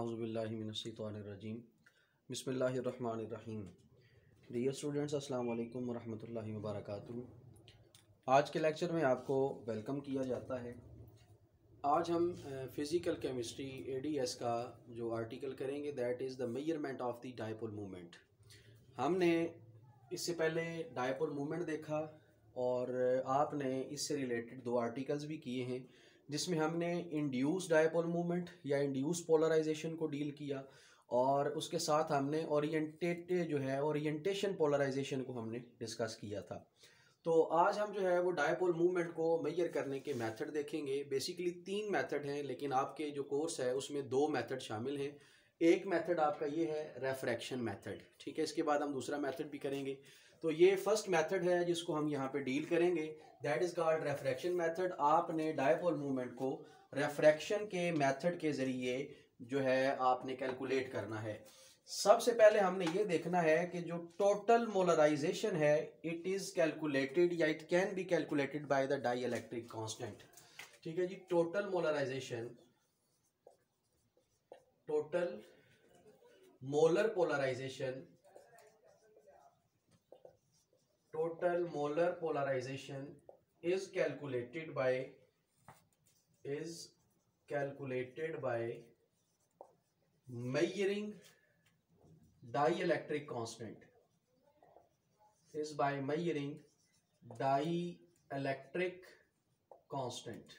औज़ुबिल्लाहि मिनश्शैतानिर्रजीम बिस्मिल्लाहिर्रहमानिर्रहीम। Dear students, अस्सलाम वालेकुम वरहमतुल्लाहि वबरकातुहू। आज के लेक्चर में आपको वेलकम किया जाता है। आज हम फ़िज़िकल केमिस्ट्री एडीएस का जो आर्टिकल करेंगे that is the measurement of the dipole movement. हमने इससे पहले डायपोल मूवमेंट देखा और आपने इससे रिलेटेड दो आर्टिकल्स भी किए हैं जिसमें हमने इंड्यूस डायपोल मूवमेंट या इंड्यूस पोलराइजेशन को डील किया और उसके साथ हमने ओरिएंटेशन पोलराइजेशन को हमने डिस्कस किया था। तो आज हम जो है वो डायपोल मूवमेंट को मेजर करने के मेथड देखेंगे। बेसिकली 3 मेथड हैं, लेकिन आपके जो कोर्स है उसमें 2 मेथड शामिल हैं। एक मेथड आपका ये है रेफ्रैक्शन मेथड, ठीक है। इसके बाद हम दूसरा मेथड भी करेंगे। तो ये फर्स्ट मेथड है जिसको हम यहाँ पे डील करेंगे, दैट इज़ कॉल्ड रेफ्रैक्शन मेथड। आपने डायपोल मूवमेंट को रेफ्रैक्शन के मेथड के ज़रिए जो है आपने कैलकुलेट करना है। सबसे पहले हमने ये देखना है कि जो टोटल मोलराइजेशन है इट इज़ कैलकुलेटेड या it can be calculated by the dielectric constant, ठीक है जी। Total molarisation, total molar polarisation, total molar polarization is calculated by measuring dielectric constant, is by measuring dielectric constant।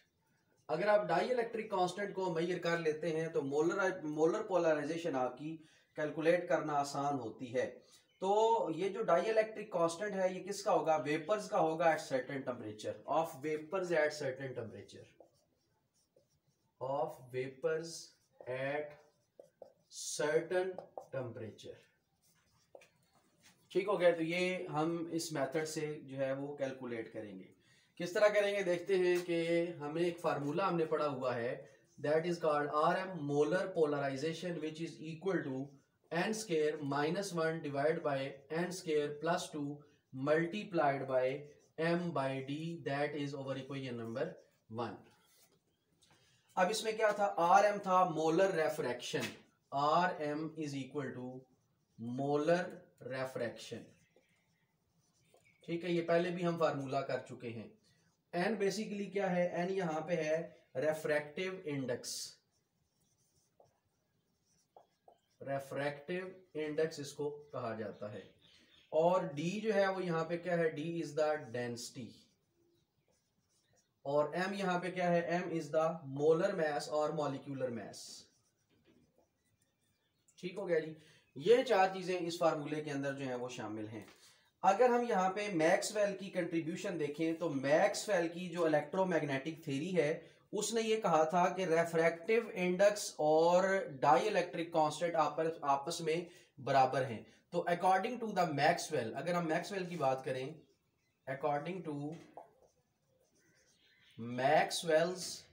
अगर आप dielectric constant को major कर लेते हैं तो मोलर पोलराइजेशन आपकी कैलकुलेट करना आसान होती है। तो ये जो डाइइलेक्ट्रिक कांस्टेंट है ये किसका होगा? वेपर्स का होगा at certain temperature, of vapours at certain temperature, of vapours at certain temperature, ठीक हो गया। तो ये हम इस मेथड से जो है वो कैलकुलेट करेंगे। किस तरह करेंगे देखते हैं कि हमें एक फार्मूला हमने पढ़ा हुआ है that is called RM molar polarisation which is equal to n square minus 1 divided by n square plus 2 multiplied by m by d, that is over equation number 1। अब इसमें क्या था? RM था molar refraction, RM is equal to molar refraction, ठीक है। ये पहले भी हम फार्मूला कर चुके हैं। n बेसिकली क्या है? n यहां पे है रेफ्रैक्टिव इंडेक्स, रेफ्रैक्टिव इंडेक्स इसको कहा जाता है। और d जो है वो यहाँ पे क्या है? d इज द डेंसिटी, और m यहाँ पे क्या है? m is the molar mass और मॉलिक्यूलर मास, ठीक हो गया जी। ये 4 चीजें इस फार्मूले के अंदर जो है वो शामिल हैं। अगर हम यहाँ पे मैक्सवेल की कंट्रीब्यूशन देखें तो मैक्सवेल की जो इलेक्ट्रोमैग्नेटिक थ्योरी है उसने ये कहा था कि रेफ्रैक्टिव इंडेक्स और डाइइलेक्ट्रिक कांस्टेंट आपस में बराबर हैं। तो अकॉर्डिंग टू द मैक्सवेल, अगर हम मैक्सवेल की बात करें, अकॉर्डिंग टू मैक्सवेल्स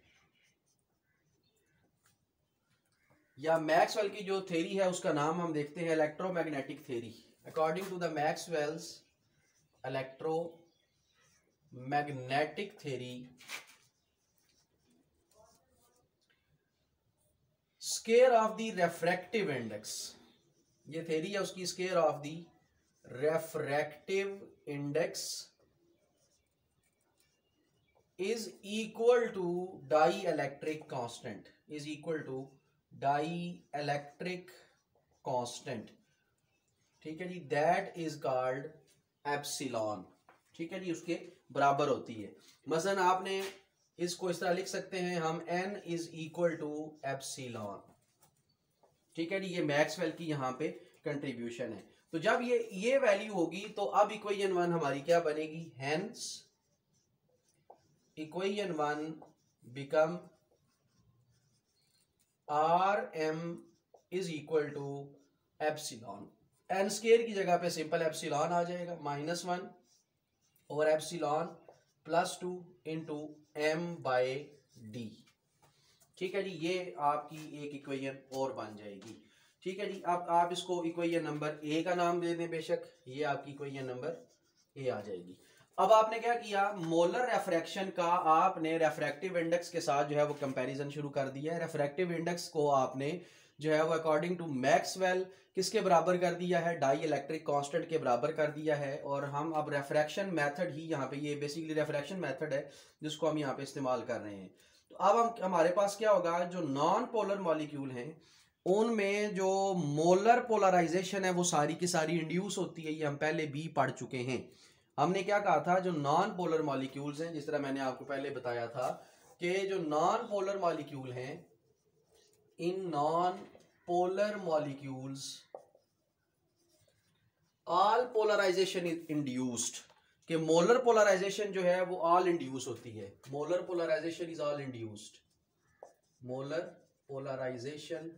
या मैक्सवेल की जो थ्योरी है उसका नाम हम देखते हैं electromagnetic theory. According to the Maxwell's electromagnetic theory, square of the refractive index, ये थ्योरी है उसकी, square of the refractive index is equal to dielectric constant, is equal to dielectric constant, ठीक है जी। दैट इज कॉल्ड एप्सिलॉन, ठीक है जी, उसके बराबर होती है। मसलन आपने इसको इस तरह लिख सकते हैं हम, n is equal to epsilon, ठीक है जी। ये मैक्सवेल की यहाँ पे कंट्रीब्यूशन है। तो जब ये वैल्यू होगी तो अब इक्वेशन 1 हमारी क्या बनेगी? Hence equation 1 become RM is equal to epsilon. n square की जगह पे सिंपल एप्सिलॉन आ जाएगा, -1 और epsilon +2 into m by d, ठीक है जी। ये आपकी एक इक्वेशन और बन जाएगी, ठीक है जी। अब आप इसको इक्वेशन नंबर A का नाम दे दें, बेशक ये आपकी इक्वेशन नंबर A आ जाएगी। अब आपने क्या किया? मोलर रेफ्रैक्शन का आपने रेफ्रैक्टिव इंडेक्स के साथ जो है वो कंपैरिजन शुरू कर दिया है। रेफ्रैक्टिव इंडेक्स को आपने जो है वो अकॉर्डिंग टू मैक्सवेल किसके बराबर कर दिया है, डाई इलेक्ट्रिक कांस्टेंट के बराबर कर दिया है। और हम अब रेफ्रैक्शन मेथड ही यहाँ पे, ये बेसिकली रेफ्रैक्शन मेथड है जिसको हम यहाँ पे इस्तेमाल कर रहे हैं। तो अब हमारे पास क्या होगा, जो नॉन पोलर मॉलिक्यूल हैं उनमें जो मोलर पोलराइजेशन है वो सारी की सारी इंड्यूस होती है। ये हम पहले भी पढ़ चुके हैं। हमने क्या कहा था, जो नॉन पोलर मॉलिक्यूल्स हैं, जिस तरह मैंने आपको पहले बताया था कि जो नॉन पोलर मॉलिक्यूल हैं, in non polar molecules all polarisation is induced, कि मोलर पोलराइजेशन जो है वो ऑल इंड्यूस होती है। Molar polarisation is all induced, molar polarisation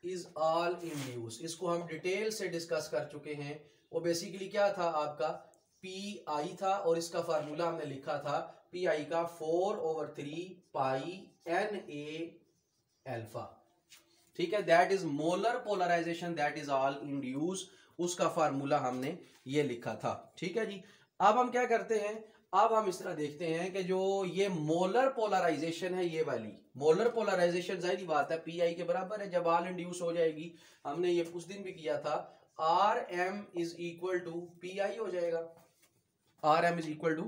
is all induce. इसको हम डिटेल से डिस्कस कर चुके हैं। वो बेसिकली क्या था, आपका पी आई था और इसका फार्मूला हमने लिखा था पी आई का 4/3 पाई एन ए अल्फा, ठीक है। That is molar polarisation, that is all induce, उसका फार्मूला हमने ये लिखा था, ठीक है जी। अब हम क्या करते हैं, अब हम इस तरह देखते हैं कि जो ये मोलर पोलराइजेशन है, ये वाली मोलर पोलराइजेशन जाहिर बात है पी आई के बराबर है जब ऑल इंड्यूस हो जाएगी। हमने ये उस दिन भी किया था, R M is equal to P I हो जाएगा, R M is equal to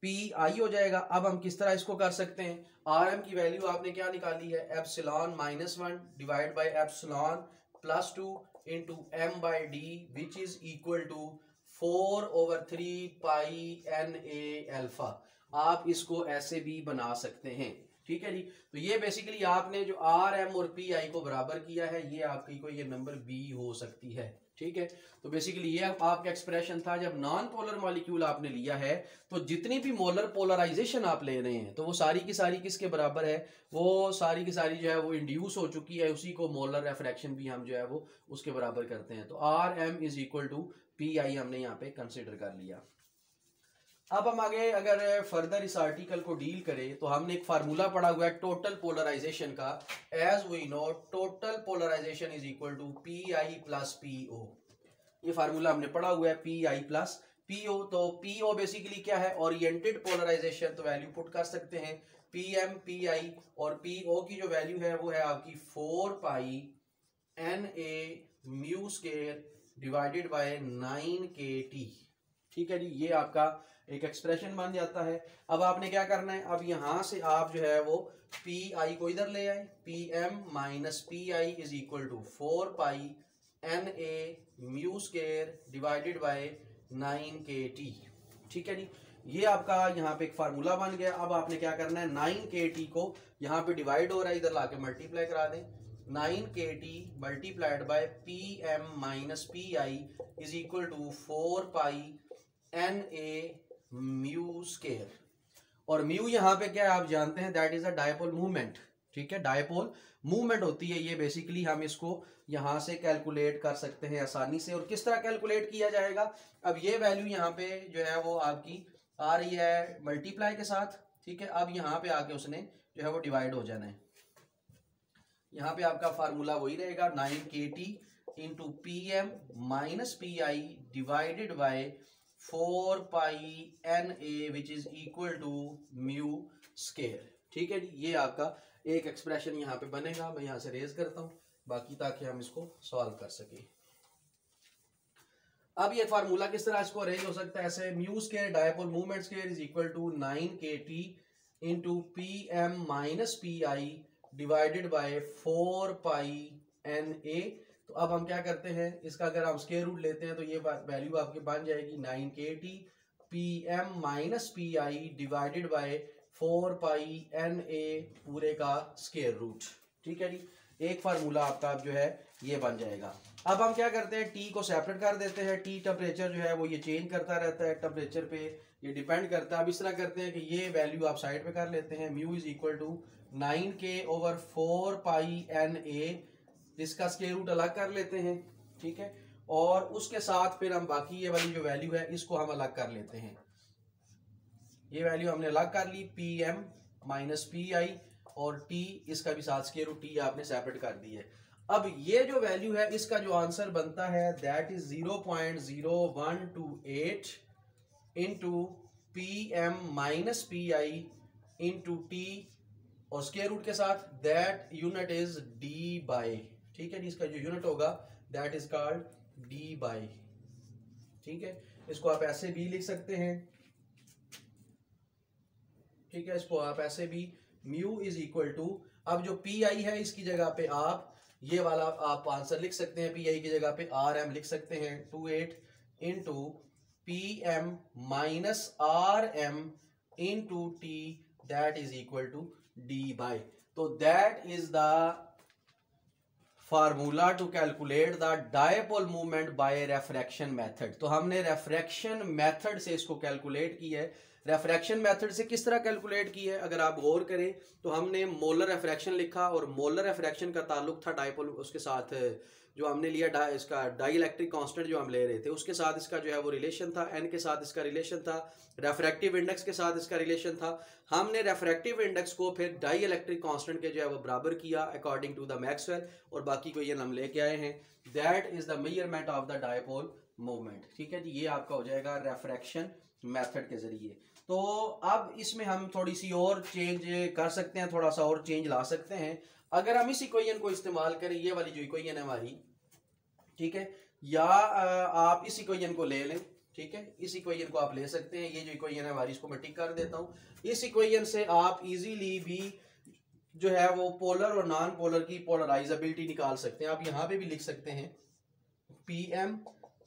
P I हो जाएगा। अब हम किस तरह इसको कर सकते हैं, आर एम की वैल्यू आपने क्या निकाली है, epsilon -1 divide by epsilon +2 into m by d which is equal to 4/3 pi N A alpha. आप इसको ऐसे भी बना सकते हैं, ठीक है जी। तो ये बेसिकली आपने जो आर एम और पी आई को बराबर किया है, ये आपकी कोई ये नंबर बी हो सकती है, ठीक है। तो बेसिकली ये आपका एक्सप्रेशन था। जब नॉन पोलर मॉलिक्यूल आपने लिया है तो जितनी भी मोलर पोलराइजेशन आप ले रहे हैं तो वो सारी की सारी किसके बराबर है, वो सारी की सारी जो है वो इंड्यूस हो चुकी है, उसी को मोलर रेफ्रैक्शन भी हम जो है वो उसके बराबर करते हैं। तो R M is equal to P I हमने यहाँ पे कंसिडर कर लिया। अब हम आगे अगर फर्दर इस आर्टिकल को डील करें तो हमने एक फार्मूला पढ़ा हुआ है टोटल पोलराइजेशन का, as we know total polarisation is equal to P I plus P O. ये फार्मूला हमने पढ़ा हुआ है P I plus P O. तो पी ओ बेसिकली क्या है, ओरिएंटेड पोलराइजेशन, तो वैल्यू पुट कर सकते हैं पी एम पी आई, और पी ओ की जो वैल्यू है वो है आपकी 4 pi N A mu square divided by 9 KT, ठीक है जी। ये आपका एक एक्सप्रेशन बन जाता है। अब आपने क्या करना है, अब यहां से आप जो है वो पी आई को इधर ले आए, P M minus P I is equal to 4 pi N A mu square divided by 9 KT, ठीक है जी। ये आपका यहाँ पे एक फार्मूला बन गया। अब आपने क्या करना है, 9 KT को यहाँ पे डिवाइड हो रहा है, इधर लाके मल्टीप्लाई करा दें। 9 KT multiplied by P M minus P I is equal to 4 pi N A mu square. और म्यू यहाँ पे क्या है आप जानते हैं, that is a dipole movement, ठीक है। डायपोल मूवमेंट होती है ये, बेसिकली हम इसको यहाँ से कैलकुलेट कर सकते हैं आसानी से। और किस तरह कैलकुलेट किया जाएगा, अब ये वैल्यू यहाँ पे जो है वो आपकी आ रही है मल्टीप्लाई के साथ, ठीक है। अब यहाँ पे आके उसने जो है वो डिवाइड हो जाना है। यहाँ पे आपका फार्मूला वही रहेगा 9 KT into P M minus P I divided by 4 pi N A which is equal to mu square, ठीक है जी। ये आपका एक एक्सप्रेशन यहाँ पे बनेगा। मैं यहाँ से रेज करता हूँ बाकी ताकि हम इसको सॉल्व कर सकें। अब ये फार्मूला किस तरह इसको अरेंज हो सकता है, ऐसे mu square dipole movement square is equal to 9 KT into P M minus P I divided by 4 pi N A. तो अब हम क्या करते हैं, इसका अगर हम स्क्वायर रूट लेते हैं तो ये वैल्यू आपके बन जाएगी 9 KT P M minus P I divided by 4 pi N A पूरे का स्क्वायर रूट, ठीक है जी। एक फार्मूला आपका जो है ये बन जाएगा। अब हम क्या करते हैं, टी को सेपरेट कर देते हैं। टी टेम्परेचर जो है वो ये चेंज करता रहता है, टेम्परेचर पे ये डिपेंड करता है। अब इस तरह करते हैं कि ये वैल्यू आप साइड पे कर लेते हैं, mu is equal to 9K/4 pi N A, इसका स्क्वायर रूट अलग कर लेते हैं, ठीक है। और उसके साथ फिर हम बाकी ये वाली जो वैल्यू है इसको हम अलग कर लेते हैं। ये वैल्यू हमने अलग कर ली, P M minus P I, और टी इसका भी साथ स्क्वायर रूट टी आपने सेपरेट कर दी है। अब ये जो वैल्यू है इसका जो आंसर बनता है that is 0.0128 into P M minus P I into T और स्क्वायर रूट के साथ, that unit is Debye, ठीक है जी, इसका जो यूनिट होगा that is called Debye, ठीक है। इसको आप ऐसे भी लिख सकते हैं, ठीक है, इसको आप ऐसे भी म्यू इज इक्वल टू, अब जो पी आई है इसकी जगह पे आप ये वाला आप आंसर लिख सकते हैं, पी आई की जगह पे आर एम लिख सकते हैं, 28 into P M minus R M into T that is equal to debye. तो that is the formula to calculate the dipole movement by refraction method. तो हमने रेफ्रैक्शन मेथड से इसको कैलकुलेट की है। रेफ्रैक्शन मेथड से किस तरह कैलकुलेट की है, अगर आप गौर करें तो हमने मोलर रेफ्रैक्शन लिखा और मोलर रेफ्रैक्शन का ताल्लुक था डायपोल, उसके साथ जो हमने लिया इसका डाइलेक्ट्रिक कांस्टेंट जो हम ले रहे थे उसके साथ इसका जो है वो रिलेशन था, एन के साथ इसका रिलेशन था, रेफ्रैक्टिव इंडेक्स के साथ इसका रिलेशन था। हमने रेफ्रैक्टिव इंडेक्स को फिर डाइलेक्ट्रिक कांस्टेंट के जो है वो बराबर किया अकॉर्डिंग टू द मैक्सवेल, और बाकी को ये हम लेके आए हैं। That is the measurement of the dipole movement, ठीक है जी। ये आपका हो जाएगा रेफ्रैक्शन मेथड के जरिए। तो अब इसमें हम थोड़ी सी और चेंज कर सकते हैं, थोड़ा सा और चेंज ला सकते हैं। अगर हम इस इक्वेशन को इस्तेमाल करें, ये वाली जो इक्वेशन है हमारी, ठीक है, या आप इस इक्वेशन को ले लें, ठीक है, इस इक्वेशन को आप ले सकते हैं। ये जो इक्वेशन है हमारी, इसको मैं टिक कर देता हूं। इस इक्वेशन से आप इजीली भी जो है वो पोलर और नॉन पोलर की पोलराइजेबिलिटी निकाल सकते हैं। आप यहां पे भी लिख सकते हैं P M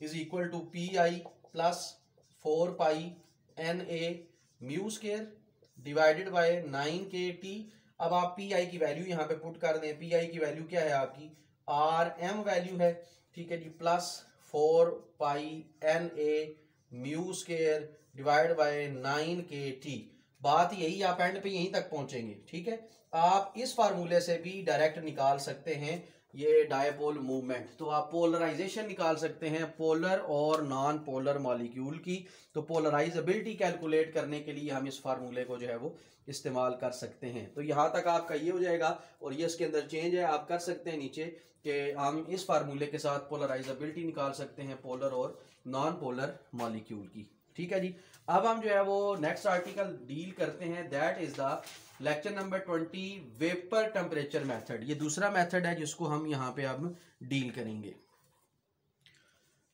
is equal to P I plus 4 pi N A mu square divided by 9 kt। अब आप पी आई की वैल्यू यहाँ पे पुट कर दें। पी आई की वैल्यू क्या है आपकी, आर एम वैल्यू है, ठीक है जी, plus 4 pi N A mu square divide by 9 kt। बात यही, आप एंड पे यहीं तक पहुंचेंगे, ठीक है। आप इस फार्मूले से भी डायरेक्ट निकाल सकते हैं ये डायपोल मूवमेंट। तो आप पोलराइजेशन निकाल सकते हैं पोलर और नॉन पोलर मॉलिक्यूल की। तो पोलराइजेबिलिटी कैलकुलेट करने के लिए हम इस फार्मूले को जो है वो इस्तेमाल कर सकते हैं। तो यहाँ तक आपका ये हो जाएगा, और ये इसके अंदर चेंज है, आप कर सकते हैं नीचे कि हम इस फार्मूले के साथ पोलराइजेबिलिटी निकाल सकते हैं पोलर और नॉन पोलर मॉलिक्यूल की, ठीक है जी। अब हम जो है वो नेक्स्ट आर्टिकल डील करते हैं, that is the lecture number 20 vapour temperature method. ये दूसरा मेथड है जिसको हम यहाँ पे अब डील करेंगे।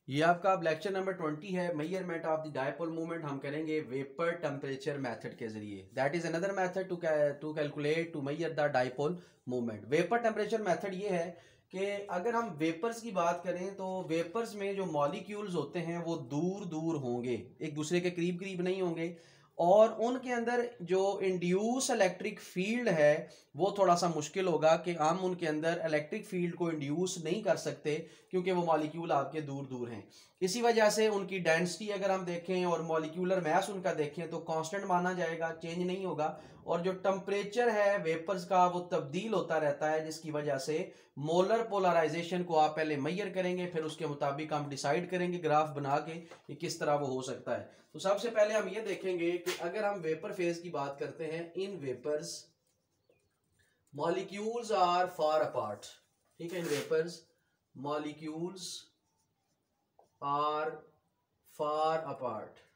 ये आपका अब लेक्चर नंबर 20 है, measurement of the dipole movement. हम करेंगे वेपर टेम्परेचर मेथड के जरिए। That is another method to calculate to measure the dipole movement. Vapour temperature method ये है कि अगर हम वेपर्स की बात करें तो वेपर्स में जो मॉलिक्यूल्स होते हैं वो दूर दूर होंगे, एक दूसरे के करीब करीब नहीं होंगे, और उनके अंदर जो इंड्यूस इलेक्ट्रिक फील्ड है वो थोड़ा सा मुश्किल होगा कि हम उनके अंदर इलेक्ट्रिक फील्ड को इंड्यूस नहीं कर सकते क्योंकि वो मॉलिक्यूल आपके दूर दूर हैं। इसी वजह से उनकी डेंसिटी अगर हम देखें और मॉलिक्यूलर मास उनका देखें तो कांस्टेंट माना जाएगा, चेंज नहीं होगा। और जो टेम्परेचर है वेपर्स का वो तब्दील होता रहता है, जिसकी वजह से मोलर पोलराइजेशन को आप पहले मेजर करेंगे, फिर उसके मुताबिक हम डिसाइड करेंगे ग्राफ बना के कि किस तरह वो हो सकता है। तो सबसे पहले हम ये देखेंगे कि अगर हम वेपर फेज की बात करते हैं, in vapours molecules are far apart, ठीक है। In vapours molecules are far apart,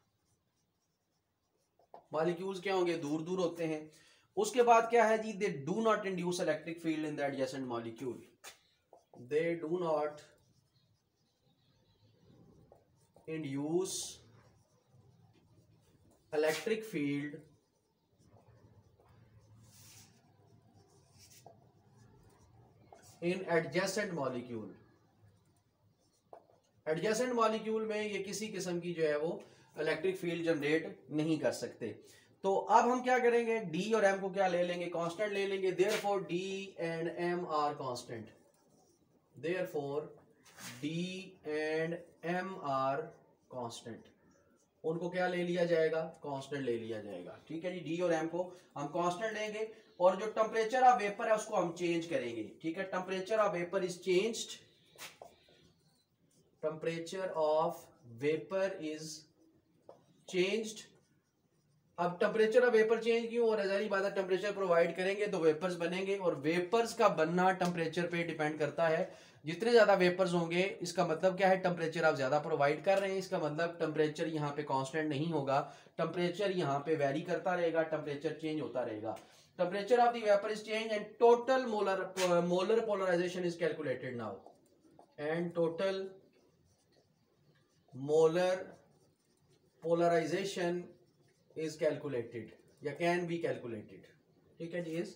molecules क्या होंगे, दूर दूर होते हैं। उसके बाद क्या है जी, they do not induce electric field in the adjacent molecule, they do not induce electric field in adjacent molecule. Adjacent molecule में ये किसी किस्म की जो है वो इलेक्ट्रिक फील्ड जनरेट नहीं कर सकते। तो अब हम क्या करेंगे, डी और एम को क्या ले लेंगे, कांस्टेंट ले लेंगे। Therefore D and M R constant, therefore D and M R constant, उनको क्या ले लिया जाएगा, कांस्टेंट ले लिया जाएगा, ठीक है जी। डी और एम को हम कांस्टेंट लेंगे, और जो टेम्परेचर ऑफ वेपर है उसको हम चेंज करेंगे, ठीक है। Temperature of vapour is changed, temperature of vapour is changed. अब टेम्परेचर ऑफ वेपर चेंज क्यों हो रहा है, जारी बात है, टेम्परेचर प्रोवाइड करेंगे तो वेपर्स बनेंगे, और वेपर्स का बनना टेम्परेचर पे डिपेंड करता है। जितने ज्यादा वेपर्स होंगे इसका मतलब क्या है, टेम्परेचर आप ज्यादा प्रोवाइड कर रहे हैं, इसका मतलब टेम्परेचर यहाँ पे कांस्टेंट नहीं होगा, टेम्परेचर यहाँ पे वेरी करता रहेगा, टेम्परेचर चेंज होता रहेगा। temperature of the vapor is changed and total molar polarization is calculated now, and total molar polarization is calculated या can be calculated, ठीक है जी, is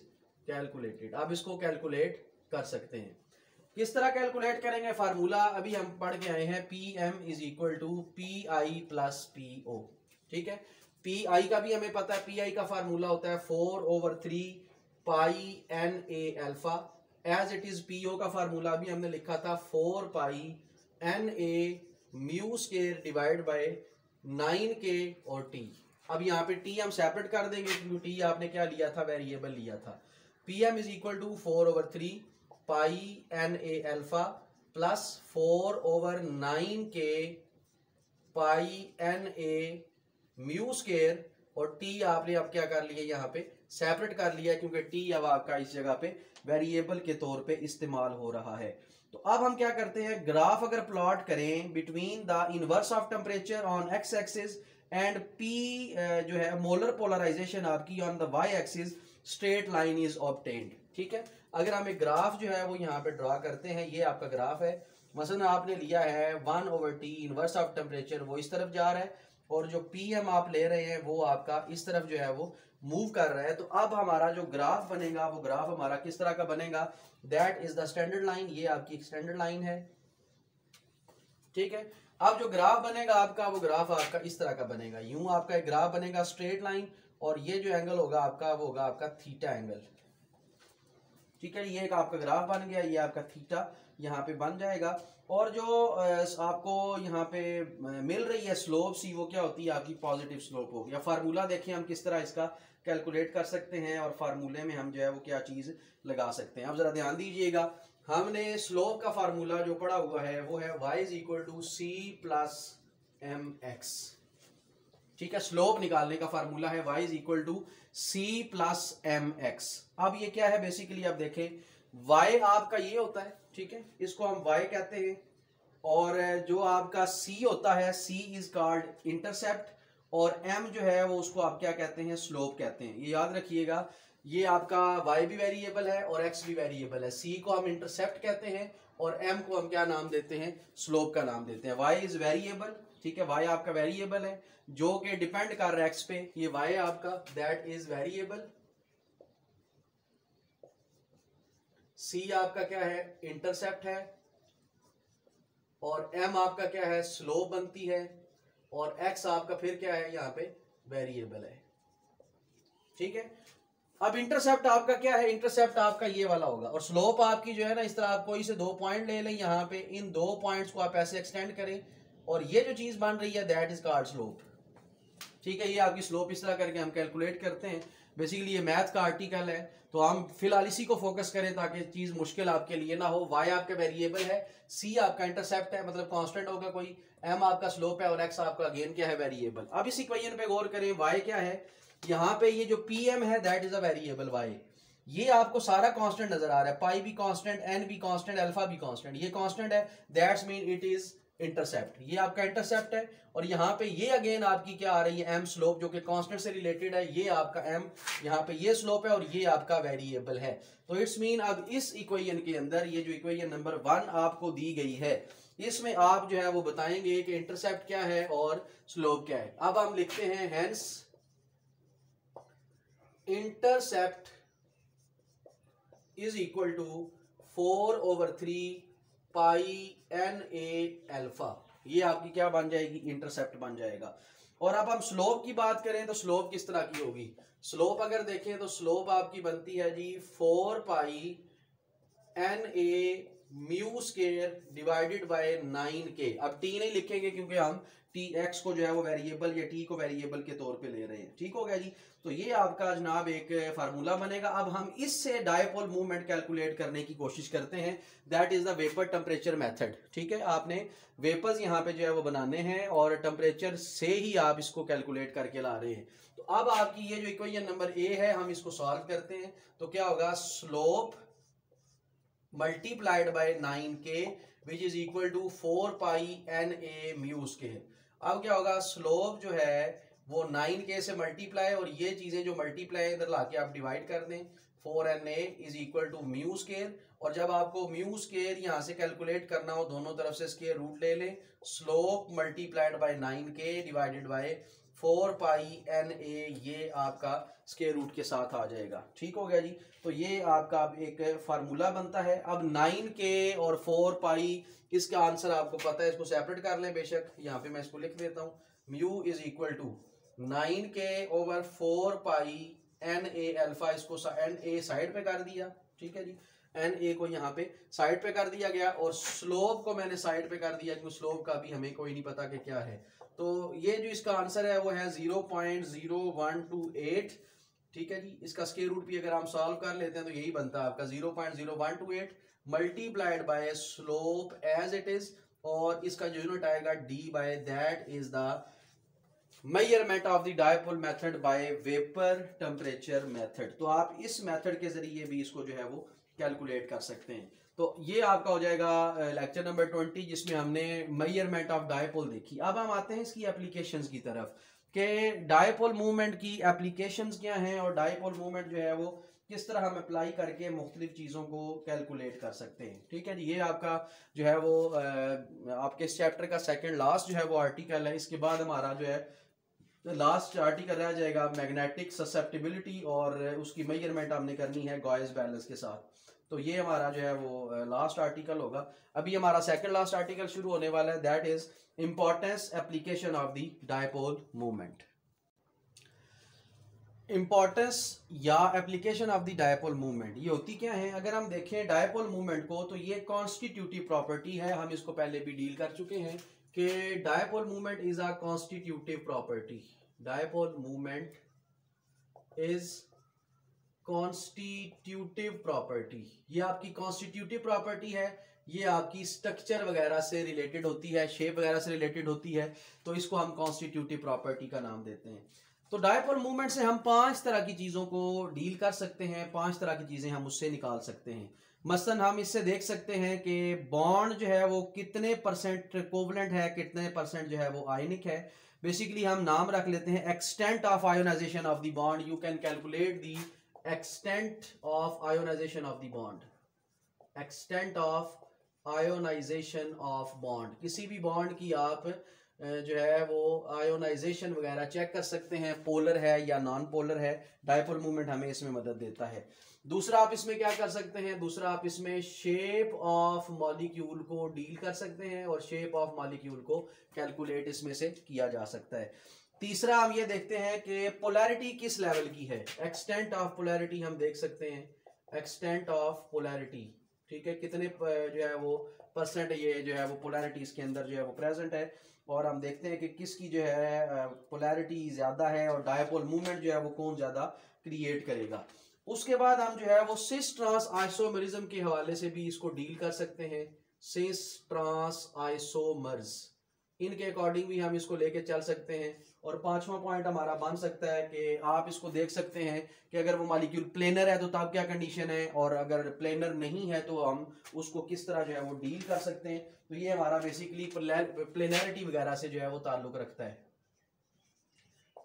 calculated। अब इसको कैलकुलेट कर सकते हैं। किस तरह कैलकुलेट करेंगे? फार्मूला अभी हम पढ़ के आए हैं, PM is equal to PI plus PO, ठीक है। PI का भी हमें पता है, PI का फार्मूला होता है 4/3 pi NA alpha, as it is PO का फार्मूला भी हमने लिखा था 4 pi NA mu square divide by 9K और T। अब यहाँ पे T हम सेपरेट कर देंगे क्योंकि T आपने क्या लिया था? वेरिएबल लिया था। PM is equal to 4/3 pi NA alpha plus 4/9K pi NA mu square, और T आपने अब क्या कर लिया? यहाँ पे सेपरेट कर लिया क्योंकि T अब आपका इस जगह पे वेरिएबल के तौर पे इस्तेमाल हो रहा है। तो अब हम क्या करते हैं, ग्राफ अगर प्लॉट करें between the inverse of temperature on X axis and P जो है मोलर पोलराइजेशन आपकी on the Y axis, straight line is obtained, ठीक है। अगर हम एक ग्राफ जो है वो यहाँ पे ड्रॉ करते हैं, ये आपका ग्राफ है, मसलन आपने लिया है 1/T इनवर्स ऑफ टेम्परेचर, वो इस तरफ जा रहा है, और जो PM आप ले रहे हैं वो आपका इस तरफ जो है वो मूव कर रहा है। तो अब हमारा जो ग्राफ बनेगा वो ग्राफ हमारा किस तरह का बनेगा? That is the standard line, ये आपकी स्टैंडर्ड लाइन है, ठीक है। अब जो ग्राफ बनेगा आपका, वो ग्राफ आपका इस तरह का बनेगा, यूं आपका एक ग्राफ बनेगा स्ट्रेट लाइन, और ये जो एंगल होगा आपका वो होगा आपका थीटा एंगल, ठीक है। ये एक आपका ग्राफ बन गया, ये आपका थीटा यहाँ पे बन जाएगा। और जो आपको यहाँ पे मिल रही है स्लोप सी, वो क्या होती है? आपकी पॉजिटिव स्लोप होगी। या फार्मूला देखें हम किस तरह इसका कैलकुलेट कर सकते हैं, और फार्मूले में हम जो है वो क्या चीज लगा सकते हैं। अब जरा ध्यान दीजिएगा, हमने स्लोप का फार्मूला जो पढ़ा हुआ है वो है y is equal to C plus mx, ठीक है। स्लोप निकालने का फार्मूला है y is equal to C plus mx। अब ये क्या है बेसिकली? आप देखें, y आपका ये होता है, ठीक है, इसको हम y कहते हैं, और जो आपका C होता है, C इज कॉल्ड इंटरसेप्ट, और m जो है वो उसको आप क्या कहते हैं? स्लोप कहते हैं। ये याद रखिएगा, ये आपका y भी वेरिएबल है और x भी वेरिएबल है। C को हम इंटरसेप्ट कहते हैं और m को हम क्या नाम देते हैं? स्लोप का नाम देते हैं। y इज वेरिएबल, ठीक है, y आपका वेरिएबल है जो कि डिपेंड कर रहा है x पे, ये y आपका दैट इज वेरिएबल। C आपका क्या है? इंटरसेप्ट है, और m आपका क्या है? स्लोप बनती है, और x आपका फिर क्या है? यहाँ पे वेरिएबल है, ठीक है। अब इंटरसेप्ट आपका क्या है? इंटरसेप्ट आपका ये वाला होगा, और स्लोप आपकी जो है ना, इस तरह आप कोई से 2 पॉइंट ले लें, यहाँ पे इन 2 पॉइंट्स को आप ऐसे एक्सटेंड करें, और ये जो चीज बन रही है दैट इज कॉल्ड स्लोप, ठीक है। ये आपकी स्लोप इस तरह करके हम कैलकुलेट करते हैं। बेसिकली ये मैथ का आर्टिकल है, तो हम फिलहाल इसी को फोकस करें ताकि चीज मुश्किल आपके लिए ना हो। y आपका वेरिएबल है, c आपका इंटरसेप्ट है, मतलब कांस्टेंट होगा कोई, m आपका स्लोप है, और x आपका अगेन क्या है? वेरिएबल। अब इस इक्वेशन पे गौर करें, y क्या है? यहाँ पे ये जो PM है that is a variable y, ये आपको सारा कांस्टेंट नजर आ रहा है, पाई भी कांस्टेंट, n भी कांस्टेंट, अल्फा भी कांस्टेंट, ये कांस्टेंट है, that's mean it is intercept. ये आपका इंटरसेप्ट है, और यहाँ पे ये अगेन आपकी क्या आ रही है? m स्लोप, जो कि कांस्टेंट से रिलेटेड है। ये आपका m, यहाँ पे ये स्लोप है, और ये आपका वेरिएबल है। तो इट्स मीन अब इस इक्वेशन के अंदर ये जो इक्वेशन नंबर 1 आपको दी गई है, इसमें आप जो है वो बताएंगे कि इंटरसेप्ट क्या है और स्लोप क्या है। अब हम लिखते हैं, hence intercept is equal to 4/3 pi NA alpha. ये आपकी क्या बन जाएगी? इंटरसेप्ट बन जाएगा। और अब हम स्लोप की बात करें तो स्लोप किस तरह की होगी? स्लोप अगर देखें तो स्लोप आपकी बनती है जी 4 pi NA mu square divided bye 9K। अब T नहीं लिखेंगे क्योंकि हम X को जो है वो वेरिएबल या T को वेरिएबल के तौर पे ले रहे हैं, ठीक हो गया जी। तो ये आपका जनाब एक फार्मूला बनेगा। अब हम इससे डायपोल मूवमेंट कैलकुलेट करने की कोशिश करते हैं, that is the vapour temperature method, ठीक है। आपने वेपर्स यहाँ पे जो है वो बनाने हैं, और टेम्परेचर से ही आप इसको कैलकुलेट करके ला रहे हैं। तो अब आपकी ये जो इक्वेशन नंबर A है, हम इसको सॉल्व करते हैं, तो क्या होगा? Slope multiplied by 9K which is equal to 4 pi NA mu square. अब क्या होगा? स्लोप जो है वो 9K से मल्टीप्लाई, और ये चीजें जो मल्टीप्लाई इधर लाके आप डिवाइड कर दें, 4Na is equal to mu square. और जब आपको म्यू स्केयर यहाँ से कैलकुलेट करना हो, दोनों तरफ से स्केयर रूट ले लें, slope multiplied by 9K divided by 4πNA, ये आपका स्केयर रूट के साथ आ जाएगा। ठीक हो गया जी। तो ये आपका अब एक फार्मूला बनता है। अब 9K और 4π, इसका आंसर आपको पता है, इसको सेपरेट कर लें बेशक, यहाँ पे मैं इसको लिख देता हूँ, mu is equal to 9K over 4πNA alpha, इसको NA साइड पे कर दिया, ठीक है जी, NA को यहाँ पे साइड पे कर दिया गया, और स्लोप को मैंने साइड पे कर दिया, क्योंकि स्लोप का भी हमें कोई नहीं पता कि क्या है। तो ये जो इसका आंसर है वो है 0.0128, ठीक है जी। इसका स्क्वायर रूट भी अगर हम सॉल्व कर लेते हैं तो यही बनता है आपका 0.0128 multiplied by slope as it is, और इसका जो यूनिट आएगा d बाय that is the measurement of the dipole method by vapour temperature method. तो आप इस मेथड के जरिए भी इसको जो है वो कैलकुलेट कर सकते हैं। तो ये आपका हो जाएगा लेक्चर नंबर 20, जिसमें हमने मेजरमेंट ऑफ डायपोल देखी। अब हम आते हैं इसकी एप्लीकेशंस की तरफ, कि डायपोल मूवमेंट की एप्लीकेशंस क्या हैं, और डायपोल मूवमेंट जो है वो किस तरह हम अप्लाई करके मुख्तलिफ चीज़ों को कैलकुलेट कर सकते हैं। ठीक है जी। ये आपका जो है वो आपके इस चैप्टर का सेकंड लास्ट जो है वो आर्टिकल है। इसके बाद हमारा जो है लास्ट आर्टिकल रह जाएगा मैग्नेटिक ससेप्टिबिलिटी, और उसकी मेजरमेंट हमने करनी है गॉस बैलेंस के साथ। तो ये हमारा जो है वो लास्ट आर्टिकल होगा। अभी हमारा सेकंड लास्ट आर्टिकल शुरू होने वाला है, that is importance application of the dipole movement. Importance या application of the dipole movement ये होती क्या है? अगर हम देखें डायपोल मूवमेंट को, तो ये कॉन्स्टिट्यूटिव प्रॉपर्टी है। हम इसको पहले भी डील कर चुके हैं कि dipole movement is a constitutive property. Dipole movement is constitutive property, ये आपकी कॉन्स्टिट्यूटिव प्रॉपर्टी है। ये आपकी स्ट्रक्चर वगैरह से रिलेटेड होती है, शेप वगैरह से रिलेटेड होती है, तो इसको हम कॉन्स्टिट्यूटिव प्रॉपर्टी का नाम देते हैं। तो डायपोल मूवमेंट से हम 5 तरह की चीज़ों को डील कर सकते हैं, 5 तरह की चीज़ें हम उससे निकाल सकते हैं। मसलन हम इससे देख सकते हैं कि बॉन्ड जो है वो कितने परसेंट कोवलेंट है, कितने परसेंट जो है वो आयनिक है। बेसिकली हम नाम रख लेते हैं extent of ionisation of the bond. You can calculate the extent of ionization of the bond, extent of ionization of bond। किसी भी बॉन्ड की आप जो है वो आयोनाइजेशन वगैरह चेक कर सकते हैं, पोलर है या नॉन पोलर है। डायपोल मूवमेंट हमें इसमें मदद देता है। दूसरा आप इसमें क्या कर सकते हैं, दूसरा आप इसमें शेप ऑफ मॉलिक्यूल को डील कर सकते हैं, और शेप ऑफ मॉलिक्यूल को कैलकुलेट इसमें से किया जा सकता है। तीसरा हम ये देखते हैं कि पोलैरिटी किस लेवल की है। एक्सटेंट ऑफ पोलैरिटी हम देख सकते हैं, एक्सटेंट ऑफ पोलैरिटी, ठीक है, कितने जो है वो परसेंट ये जो है वो पोलैरिटी इसके अंदर जो है वो प्रेजेंट है। और हम देखते हैं कि किसकी जो है पोलैरिटी ज़्यादा है, और डायपोल मूवमेंट जो है वो कौन ज़्यादा क्रिएट करेगा। उसके बाद हम जो है वो सिस ट्रांस आइसोमरिज्म के हवाले से भी इसको डील कर सकते हैं। सिस ट्रांस आइसोमर्स, इनके अकॉर्डिंग भी हम इसको लेके चल सकते हैं। और 5वां पॉइंट हमारा बन सकता है कि आप इसको देख सकते हैं कि अगर वो मॉलिक्यूल प्लेनर है तो तब क्या कंडीशन है, और अगर प्लेनर नहीं है तो हम उसको किस तरह जो है वो डील कर सकते हैं। तो ये हमारा बेसिकली प्लेनरिटी वगैरह से जो है वो ताल्लुक रखता है।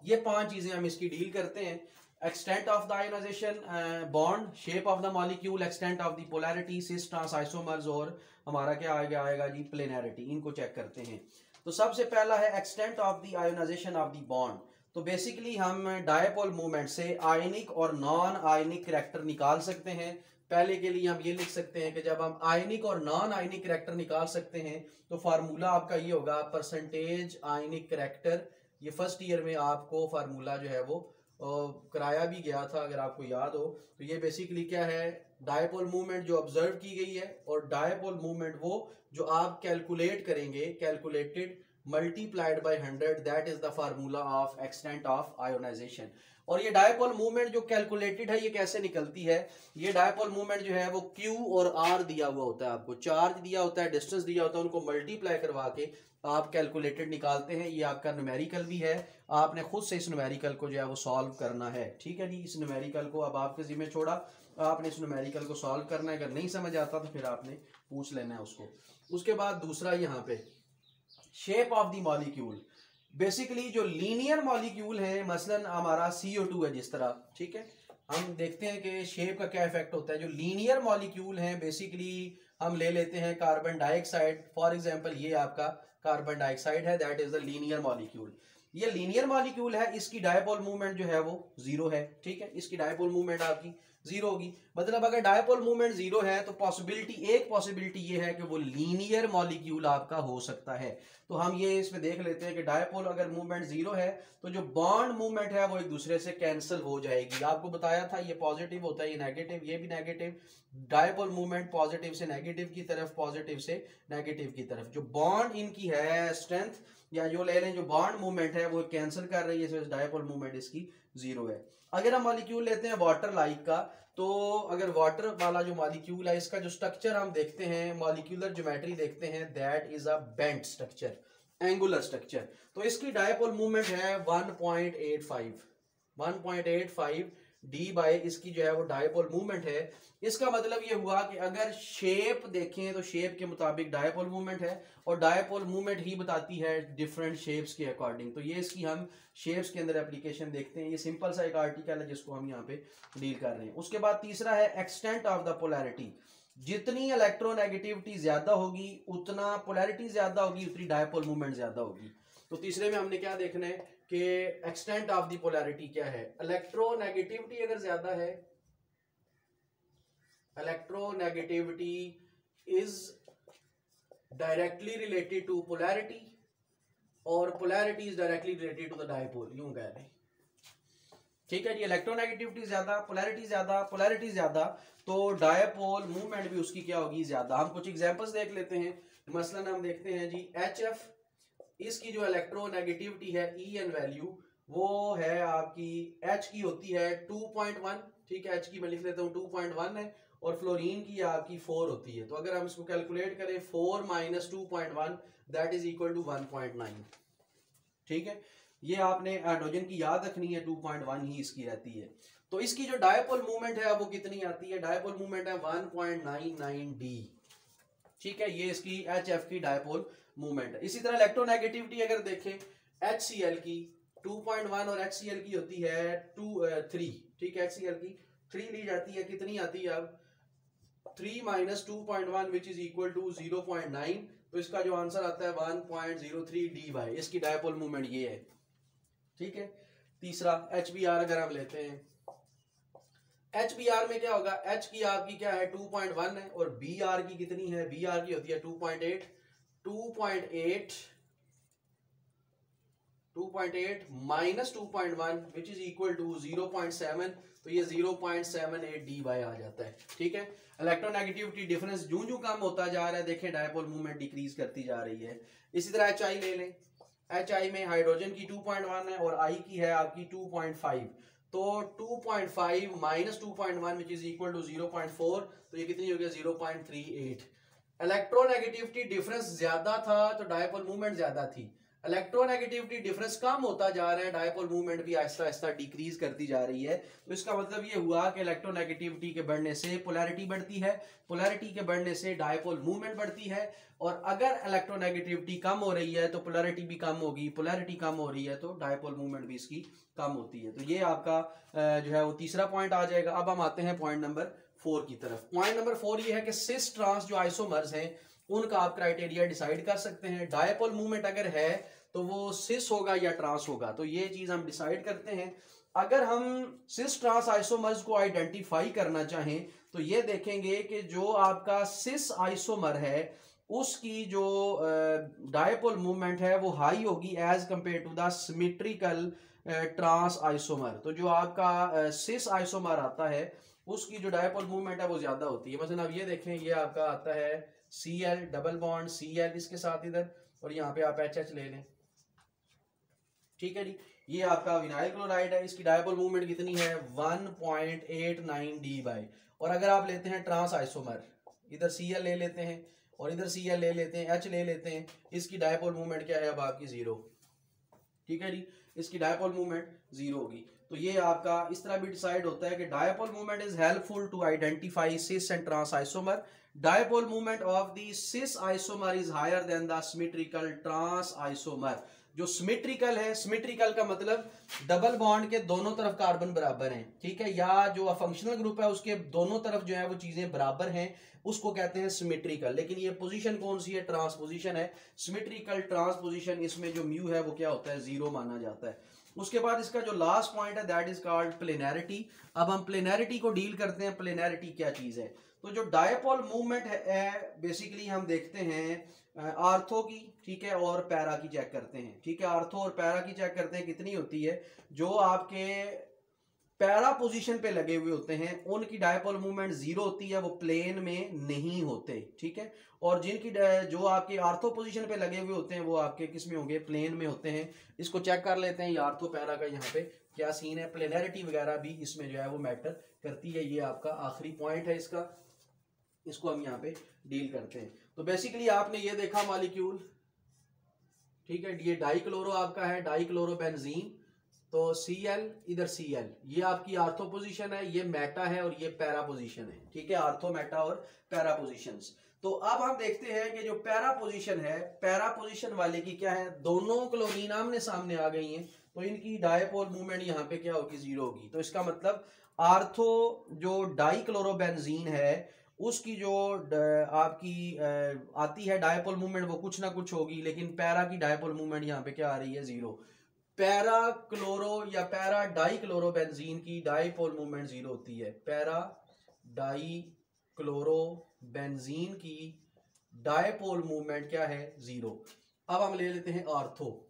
ये 5 चीजें हम इसकी डील करते हैं। Extent of the ionisation bond, shape of the molecule, extent of the polarity, cis trans isomers, और हमारा क्या आएगा जी प्लेनरिटी। इनको चेक करते हैं। तो सबसे पहला है extent of the ionisation of the bond. तो बेसिकली हम डायपोल मूवमेंट से आयनिक और नॉन आयनिक करैक्टर निकाल सकते हैं। पहले के लिए हम ये लिख सकते हैं कि जब हम आयनिक और नॉन आयनिक करैक्टर निकाल सकते हैं तो फार्मूला आपका ये होगा परसेंटेज आयनिक करैक्टर। ये फर्स्ट ईयर में आपको फार्मूला जो है वो कराया भी गया था, अगर आपको याद हो। तो ये बेसिकली क्या है, डायपोल मूवमेंट जो ऑब्जर्व की गई है, और डायपोल मूवमेंट वो जो आप कैलकुलेट करेंगे, calculated multiplied by 100, that is the formula of extent of ionisation. और ये डायपोल मूवमेंट जो कैलकुलेटेड है ये कैसे निकलती है? ये डायपोल मूवमेंट जो है वो Q और R दिया हुआ होता है, आपको चार्ज दिया होता है, डिस्टेंस दिया होता है, उनको मल्टीप्लाई करवा के आप कैलकुलेटेड निकालते हैं। ये आपका न्यूमेरिकल भी है, आपने खुद से इस न्यूमेरिकल को जो है वो सॉल्व करना है। ठीक है जी, इस न्यूमेरिकल को अब आपके जिम्मे छोड़ा, आपने इस न्यूमेरिकल को सॉल्व करना है। अगर नहीं समझ आता तो फिर आपने पूछ लेना है उसको। उसके बाद दूसरा यहाँ पे shape of the molecule. Basically जो लीनियर मॉलिक्यूल है, मसलन हमारा CO2 है जिस तरह, ठीक है, हम देखते हैं कि शेप का क्या इफेक्ट होता है। जो लीनियर मॉलिक्यूल हैं बेसिकली हम ले लेते हैं कार्बन डाइऑक्साइड, फॉर एग्जांपल ये आपका कार्बन डाइऑक्साइड है, that is the linear molecule. ये लीनियर मॉलिक्यूल है, इसकी डायपोल मूवमेंट जो है वो जीरो है, ठीक है, इसकी डायपोल मूवमेंट आपकी जीरो होगी। मतलब अगर डायपोल मूवमेंट जीरो है तो एक पॉसिबिलिटी ये है कि वो लीनियर मॉलिक्यूल आपका हो सकता है। तो हम ये इसमें देख लेते हैं कि डायपोल अगर मूवमेंट जीरो है तो जो बॉन्ड मूवमेंट है वो एक दूसरे से कैंसिल हो जाएगी। आपको बताया था ये पॉजिटिव होता है, ये नेगेटिव, ये भी नेगेटिव। डायपोल मूवमेंट पॉजिटिव से नेगेटिव की तरफ, पॉजिटिव से नेगेटिव की तरफ। जो बॉन्ड इनकी है स्ट्रेंथ, या जो ले लें जो बॉन्ड मूवमेंट है वो कैंसिल कर रही है, डायपोल मूवमेंट इसकी जीरो है। अगर हम मॉलिक्यूल लेते हैं वाटर लाइक का, तो अगर वाटर वाला जो मॉलिक्यूल है इसका जो स्ट्रक्चर हम देखते हैं, मॉलिक्यूलर ज्योमेट्री देखते हैं, that is a bent structure, angular structure. तो इसकी डायपोल मूवमेंट है 1.85 डी बाय इसकी जो है वो डायपोल मूवमेंट है। इसका मतलब ये हुआ कि अगर शेप देखें तो शेप के मुताबिक डायपोल मूवमेंट है, और डायपोल मूवमेंट ही बताती है डिफरेंट शेप्स के अकॉर्डिंग। तो ये इसकी हम शेप्स के अंदर एप्लीकेशन देखते हैं। ये सिंपल सा एक आर्टिकल है जिसको हम यहाँ पे डील कर रहे हैं। उसके बाद तीसरा है एक्सटेंट ऑफ द पोलैरिटी। जितनी इलेक्ट्रोनेगेटिविटी ज्यादा होगी उतना पोलैरिटी ज्यादा होगी, उतनी डायपोल मूवमेंट ज्यादा होगी। तो तीसरे में हमने क्या देखना है कि एक्सटेंट ऑफ द पोलैरिटी क्या है। इलेक्ट्रोनेगेटिविटी अगर ज्यादा है, electronegativity is directly related to polarity, और polarity is directly related to the dipole, यूं कह रहे हैं, ठीक है जी। इलेक्ट्रोनेगेटिविटी ज्यादा, पोलैरिटी ज्यादा, तो डायपोल मूवमेंट भी उसकी क्या होगी, ज्यादा। हम कुछ एग्जांपल्स देख लेते हैं। मसलन हम देखते हैं जी HF, इसकी जो इलेक्ट्रोनेगेटिविटी है EN वैल्यू वो है आपकी, H की होती है 2.1, ठीक है, H की मैं लिख लेता हूँ 2.1 है, और फ्लोरीन की आपकी 4 होती है। तो अगर हम इसको कैलकुलेट करें 4 - 2.1 दैट इज इक्वल टू 1.9, ठीक है। ये आपने हाइड्रोजन की याद रखनी है, 2.1 ही इसकी रहती है। तो इसकी जो डायपोल मूवमेंट है वो कितनी आती है, डायपोल मूवमेंट है 1.99 डी, ठीक है, ये इसकी HF की डायपोल मूवमेंट है। इसी तरह इलेक्ट्रोनेगेटिविटी अगर देखें HCl की 2.1 और HCl की होती है 3, ठीक है, HCl की 3 ली जाती है, कितनी आती है अब 3 - 2.1 विच इज इक्वल टू 0.9। तो इसका जो आंसर आता है 1.03 डी बाई, इसकी डायपोल मूवमेंट ये है, ठीक है। तीसरा HBr अगर हम लेते हैं, HBr में क्या होगा, H की आपकी क्या है 2.1 है, और Br की कितनी है, Br की होती है 2.8 minus 2.1 which is equal to 0.7। तो ये 0.78 डी बाई आ जाता है, ठीक है। इलेक्ट्रोनेगेटिविटी डिफरेंस जूं जूं कम होता जा रहा है, देखें डायपोल मूवमेंट डिक्रीज करती जा रही है। इसी तरह HI ले लें, HI में हाइड्रोजन की 2.1 है और I की है आपकी 2.5। तो 2.5 minus 2.1 which is equal to 0.4, तो ये कितनी हो गया 0.38। इलेक्ट्रोनेगेटिविटी डिफरेंस ज्यादा था तो डायपोल मूवमेंट ज्यादा थी। इलेक्ट्रोनेगेटिविटी डिफरेंस कम होता जा रहा है, डायपोल मूवमेंट भी आहिस्ता आहिस्ता डिक्रीज करती जा रही है। तो इसका मतलब ये हुआ कि इलेक्ट्रोनेगेटिविटी के बढ़ने से पोलैरिटी बढ़ती है, पोलैरिटी के बढ़ने से डायपोल मूवमेंट बढ़ती है, और अगर इलेक्ट्रोनेगेटिविटी कम हो रही है तो पोलैरिटी भी कम होगी, पोलैरिटी कम हो रही है तो डायपोल मूवमेंट भी इसकी कम होती है। तो ये आपका जो है वो तीसरा पॉइंट आ जाएगा। अब हम आते हैं पॉइंट नंबर 4 की तरफ। पॉइंट नंबर 4 ये है कि सिस ट्रांस जो आइसोमर्स हैं उनका आप क्राइटेरिया डिसाइड कर सकते हैं। डायपोल मूवमेंट अगर है तो वो सिस होगा या ट्रांस होगा, तो ये चीज हम डिसाइड करते हैं। अगर हम सिस ट्रांस आइसोमर्स को आइडेंटिफाई करना चाहें तो ये देखेंगे कि जो आपका सिस आइसोमर है उसकी जो डायपोल मूवमेंट है वो हाई होगी as compare to the symmetrical trans isomer. तो जो आपका सिस आइसोमर आता है उसकी जो डायपोल मूवमेंट है वो ज्यादा होती है। मतलब अब ये देखें, ये आपका आता है Cl डबल बॉन्ड Cl इसके साथ इधर, और यहाँ पे आप HH ले लें, ठीक है जी। ये आपका विनाइल क्लोराइड है, इसकी डायपोल मूवमेंट कितनी है 1.89 डी बाई। और अगर आप लेते हैं ट्रांस आइसोमर, इधर Cl ले लेते हैं और इधर Cl ले लेते हैं, H ले लेते हैं, इसकी डायपोल मूवमेंट क्या है अब आपकी 0, ठीक है जी, इसकी डायपोल मूवमेंट 0 होगी। तो ये आपका इस तरह भी डिसाइड होता है कि dipole movement is helpful to identify cis and trans isomer. Dipole movement of the cis isomer is higher than the symmetrical trans isomer. जो सिमेट्रिकल है, सिमेट्रिकल का मतलब डबल बॉन्ड के दोनों तरफ कार्बन बराबर हैं, ठीक है, या जो फंक्शनल ग्रुप है उसके दोनों तरफ जो है वो चीजें बराबर हैं, उसको कहते हैं सिमेट्रिकल। लेकिन ये पोजीशन कौन सी है, ट्रांसपोजिशन है, सिमेट्रिकल ट्रांसपोजिशन, इसमें जो म्यू है वो क्या होता है, 0 माना जाता है। उसके बाद इसका जो लास्ट पॉइंट है दैट इज कॉल्ड प्लेनैरिटी। अब हम प्लेनैरिटी को डील करते हैं। प्लेनैरिटी क्या चीज है, तो जो डायपोल मूवमेंट है बेसिकली हम देखते हैं आर्थो की, ठीक है, और पैरा की चेक करते हैं, ठीक है, आर्थो और पैरा की चेक करते हैं कितनी होती है। जो आपके पैरा पोजीशन पे लगे हुए होते हैं उनकी डायपोल मूवमेंट 0 होती है, वो प्लेन में नहीं होते, ठीक है, और जिनकी जो आपके आर्थो पोजीशन पे लगे हुए होते हैं वो आपके किस में होंगे, प्लेन में होते हैं। इसको चेक कर लेते हैं ये आर्थो पैरा का यहाँ पे क्या सीन है। प्लेनैरिटी वगैरह भी इसमें जो है वो मैटर करती है। ये आपका आखिरी पॉइंट है इसका, इसको हम यहाँ पे डील करते हैं। तो बेसिकली आपने ये देखा मॉलिक्यूल, ठीक है, ये डाइक्लोरो आपका है, डाइक्लोरोबेंजीन, तो Cl इधर Cl, ये आपकी आर्थो पोजीशन है, ये मेटा है और ये पैरा पोजीशन है, ठीक है, आर्थो मेटा और पैरा पोजीशंस। तो अब हम देखते हैं कि जो पैरा पोजीशन है, पैरा पोजीशन वाले की क्या है, दोनों क्लोरीन आमने सामने आ गई हैं, तो इनकी डायपोल मूवमेंट यहाँ पे क्या होगी, 0 होगी। तो इसका मतलब आर्थो जो डाइक्लोरोबेंजीन है उसकी जो आपकी आती है डायपोल मूवमेंट वो कुछ ना कुछ होगी, लेकिन पैरा की डायपोल मूवमेंट यहाँ पे क्या आ रही है, 0। पैरा क्लोरो या पैरा डाइक्लोरोबेंजीन की डाइपोल मूवमेंट 0 होती है। पैरा डाइक्लोरोबेंजीन की डाइपोल मूवमेंट क्या है, 0। अब हम ले लेते हैं आर्थो,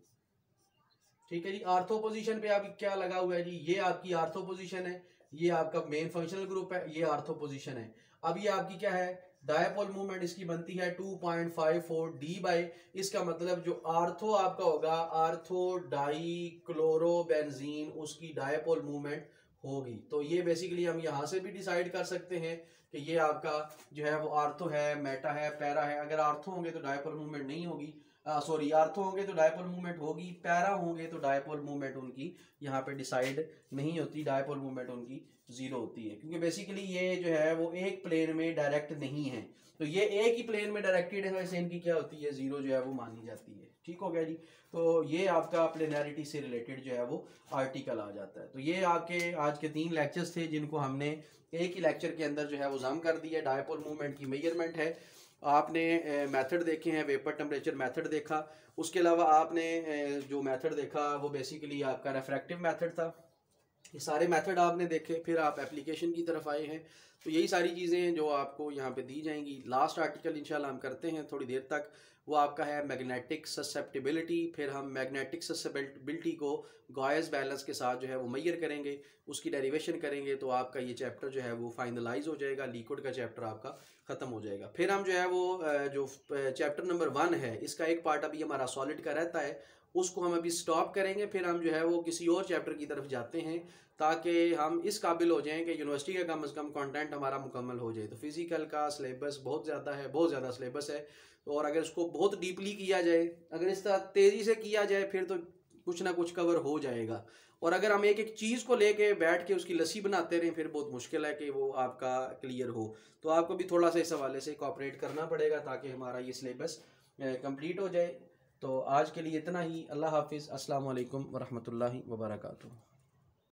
ठीक है जी, आर्थो पोजीशन पे आप क्या लगा हुआ है जी, ये आपकी आर्थो पोजीशन है, ये आपका मेन फंक्शनल ग्रुप है, ये आर्थो पोजीशन है। अब ये आपकी क्या है, डायपोल मूवमेंट इसकी बनती है 2.54 डी बाई, इसका मतलब जो आर्थो आपका होगा, आर्थो डाइक्लोरोबेंजीन, उसकी डायपोल मूवमेंट होगी। तो ये बेसिकली हम यहाँ से भी डिसाइड कर सकते हैं कि ये आपका जो है वो आर्थो है, मेटा है, पैरा है। अगर आर्थो होंगे तो डायपोल मूवमेंट नहीं होगी, सॉरी आर्थो होंगे तो डायपोल मूवमेंट होगी, पैरा होंगे तो डायपोल मूवमेंट उनकी यहाँ पे डिसाइड नहीं होती, डायपोल मूवमेंट उनकी 0 होती है, क्योंकि बेसिकली ये जो है वो एक प्लेन में डायरेक्ट नहीं है। तो ये एक ही प्लेन में डायरेक्टेड है, वैसे इनकी क्या होती है, 0 जो है वो मानी जाती है। ठीक हो गया जी। तो ये आपका प्लेनैरिटी से रिलेटेड जो है वो आर्टिकल आ जाता है। तो ये आपके आज के 3 लेक्चर्स थे जिनको हमने एक ही लेक्चर के अंदर जो है वो जम कर दिया। डायपोल मूवमेंट की मेजरमेंट है, आपने मेथड देखे हैं, वेपर टेम्परेचर मेथड देखा, उसके अलावा आपने जो मेथड देखा वो बेसिकली आपका रेफ्रैक्टिव मेथड था। ये सारे मेथड आपने देखे, फिर आप एप्लीकेशन की तरफ आए हैं। तो यही सारी चीज़ें जो आपको यहाँ पे दी जाएंगी। लास्ट आर्टिकल इंशाल्लाह हम करते हैं थोड़ी देर तक, वो आपका है मैग्नेटिक ससेप्टिबिलिटी। फिर हम मैग्नेटिक ससेप्टिबिलिटी को गॉस बैलेंस के साथ जो है वो मेजर करेंगे, उसकी डेरिवेशन करेंगे, तो आपका ये चैप्टर जो है वो फाइनलाइज हो जाएगा, लिक्विड का चैप्टर आपका ख़त्म हो जाएगा। फिर हम जो है वो जो चैप्टर नंबर 1 है, इसका एक पार्ट अभी हमारा सॉलिड का रहता है, उसको हम अभी स्टॉप करेंगे। फिर हम जो है वो किसी और चैप्टर की तरफ जाते हैं ताकि हम इस काबिल हो जाएं कि यूनिवर्सिटी का कम से कम कंटेंट हमारा मुकम्मल हो जाए। तो फिजिकल का सिलेबस बहुत ज़्यादा है, बहुत ज़्यादा सिलेबस है, और अगर इसको बहुत डीपली किया जाए, अगर इस तरह तेज़ी से किया जाए, फिर तो कुछ ना कुछ कवर हो जाएगा। और अगर हम एक एक चीज़ को लेके बैठ के उसकी लस्सी बनाते रहें, फिर बहुत मुश्किल है कि वो आपका क्लियर हो। तो आपको भी थोड़ा सा इस हवाले से कोऑपरेट करना पड़ेगा ताकि हमारा ये सिलेबस कंप्लीट हो जाए। तो आज के लिए इतना ही। अल्लाह हाफिज़। अस्सलाम वालेकुम वरहमतुल्लाहि वबरकातुहू।